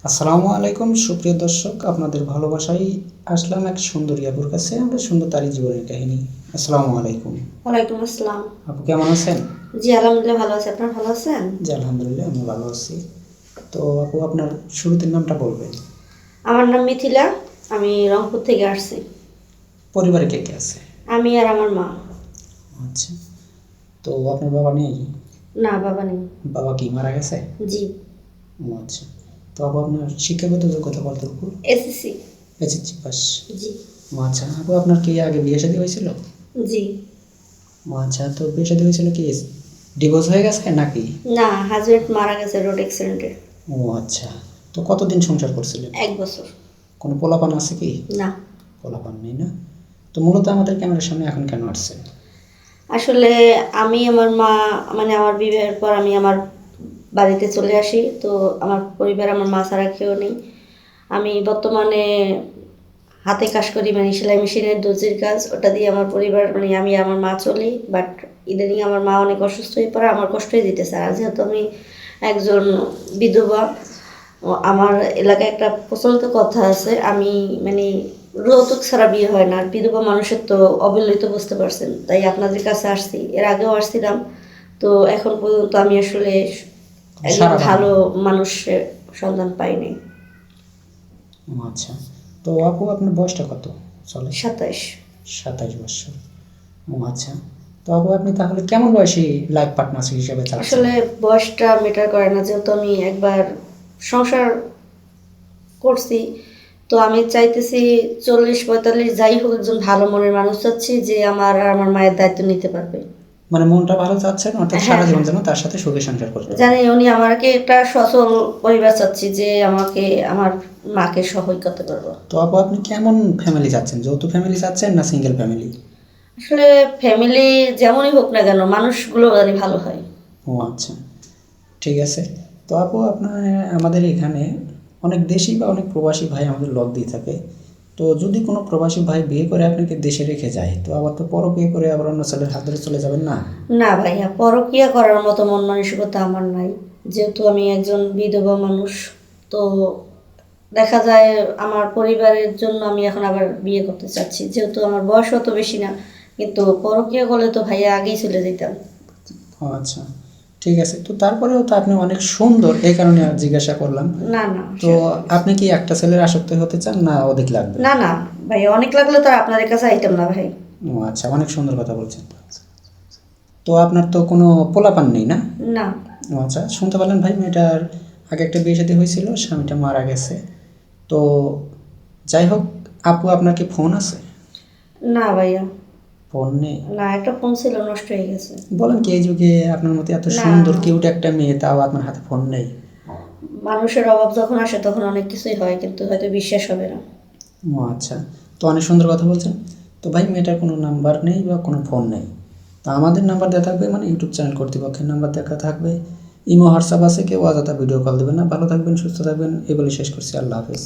আসসালামু আলাইকুম সুপ্রিয় দর্শক, আপনাদের ভালোবাসায় আসলাম এক সুন্দরী আপুর কাছে। আমরা শুনবো তারই জীবনের কাহিনী। আসসালামু আলাইকুম। ওয়ালাইকুম আসসালাম। আপু কেমন আছেন? জি আলহামদুলিল্লাহ ভালো আছি। আপনারা ভালো আছেন? জি আলহামদুলিল্লাহ, আমি ভালো আছি। তো আপু, আপনার শুরুতে নামটা বলবেন। আমার নাম মিথিলা। আমি রংপুর থেকে আসছি। পরিবারে কে কে আছে? আমি আর আমার মা। আচ্ছা, তো আপনার বাবা নেই? না, বাবা নেই। বাবা কি মারা গেছে? জি। ও আচ্ছা। তো আপু, আপনার শিক্ষাগত যোগ্যতা কতটুকু? এসএসসি। SSC pass. জি। ও আচ্ছা। আপু, আপনার কি আগে বিয়ে শাদী হয়েছিল? জি। ও আচ্ছা, তো বিয়ে শাদী হয়েছিল কি ডিভোর্স হয়ে গেছে নাকি? না, হাজবেন্ড মারা গেছে রোড অ্যাক্সিডেন্টে। ও আচ্ছা। তো কতদিন সংসার করছিলেন? 1 বছর। কোনো পোলাপান আছে কি? না। পোলাপান নেই না? তো মূলত আমাদের ক্যামেরার সামনে এখন কেন আসছেন? আসলে আমি আমার মা, মানে আমার বিবাহের পর আমি আমার বাড়িতে চলে আসি। তো আমার পরিবার, আমার মা ছাড়া কেউ নেই। আমি বর্তমানে হাতে কাজ করি, মানে সেলাই মেশিনের দর্জির কাজ। ওটা দিয়ে আমার পরিবার, মানে আমি আমার মা চলি। বাট ইদানিং আমার মা অনেক অসুস্থ হয়ে পড়ে, আমার কষ্টই দিতেছে। আর যেহেতু আমি একজন বিধবা, আমার এলাকায় একটা প্রচলিত কথা আছে, আমি মানে যৌতুক ছাড়া বিয়ে হয় না। আর বিধবা মানুষের তো অবহেলিত, বুঝতে পারছেন। তাই আপনাদের কাছে আসছি, এর আগেও আসছিলাম। তো এখন পর্যন্ত আমি আসলে একজন সারা ভালো মানুষের সন্ধান পাইনি। ও আচ্ছা। তো আপু, আপনার বয়সটা কত চলে? 27। 27 বছর। ও আচ্ছা। তো আপু, আপনি তাহলে কেমন বয়সী লাইফ পার্টনার হিসেবে চাচ্ছেন? আসলে বয়সটা ম্যাটার করে না, যেহেতু আমি একবার সংসার করছি। তো আমি চাইতেছি 40-45 যাই হোক, একজন ভালো মনের মানুষ চাচ্ছি, যে আমার আর আমার মায়ের দায়িত্ব নিতে পারবে। মানে মনটা ভালো চাচ্ছেন, অর্থাৎ হ্যাঁ, সারা জীবন হ্যাঁ। যেন তার সাথে সুখে সংসার করতে জানি পারে। উনি আমাকে একটা সচল পরিবার চাচ্ছি, যে আমাকে আমার মাকে সহায় করতে পারবো। তো আপু, আপনি কেমন ফ্যামিলি চাচ্ছেন? যৌথ ফ্যামিলি চাচ্ছেন না সিঙ্গেল ফ্যামিলি? আসলে ফ্যামিলি যেমনই হোক না কেন, মানুষগুলো জানি ভালো হয়। ও আচ্ছা, ঠিক আছে। তো আপু, আপনার আমাদের এখানে অনেক দেশি বা অনেক প্রবাসী ভাই আমাদের লগ দিয়ে থাকে। তো যদি কোনো প্রবাসী ভাই বিয়ে করে আপনাকে দেশে রেখে যায়, তো আবার তো পরকিয়া করে আবার অন্য ছেলের হাত ধরে চলে যাবেন না? না ভাইয়া, পরকিয়া করার মতো মন মানসিকতা আমার নাই। যেহেতু আমি একজন বিধবা মানুষ, তো দেখা যায় আমার পরিবারের জন্য আমি এখন আবার বিয়ে করতে চাচ্ছি, যেহেতু আমার বয়স অত বেশি না। কিন্তু পরকিয়া করলে তো ভাইয়া আগেই চলে যেতাম। ও আচ্ছা, ঠিক আছে। তো তারপরেও তো আপনি অনেক সুন্দর, এই কারণে জিজ্ঞাসা করলাম। না, না, তো আপনি কি একটা ছেলের আসক্ত হতে চান না অধিক লাগবে? না, না ভাইয়া, অনেক লাগলে তো আর আপনাদের কাছে আইতাম না ভাই। ও আচ্ছা, অনেক সুন্দর কথা বলছেন। তো আপনার তো কোনো পোলাপান নেই না? না। ও আচ্ছা, শুনতে পারলেন ভাই, মেয়েটার আগে একটা বিয়ে শাদী হয়েছিল, স্বামীটা মারা গেছে। তো যাই হোক, আপু আপনার কি ফোন আছে? না ভাইয়া। ফোন নেই? না, একটা ফোন ছিল, নষ্ট হয়ে গেছে। বলেন কি, এই যুগে আপনার মতো এত না, সুন্দর কিউট একটা মেয়ে, তাও আপনার হাতে ফোন নেই? মানুষের অভাব যখন আসে তখন অনেক কিছুই হয়, কিন্তু হয়তো বিশ্বাস হবে না। ও আচ্ছা, তো অনেক সুন্দর কথা বলছেন। তো ভাই, মেয়েটার কোনো নাম্বার নেই বা কোনো ফোন নেই। তো আমাদের নাম্বার দেওয়া থাকবে, মানে ইউটিউব চ্যানেল কর্তৃপক্ষের নাম্বার দেখা থাকবে। ইমো হোয়াটসঅ্যাপ আছে, কেউ অযথা ভিডিও কল দেবেন না। ভালো থাকবেন, সুস্থ থাকবেন, এই বলে শেষ করছি। আল্লাহ হাফেজ।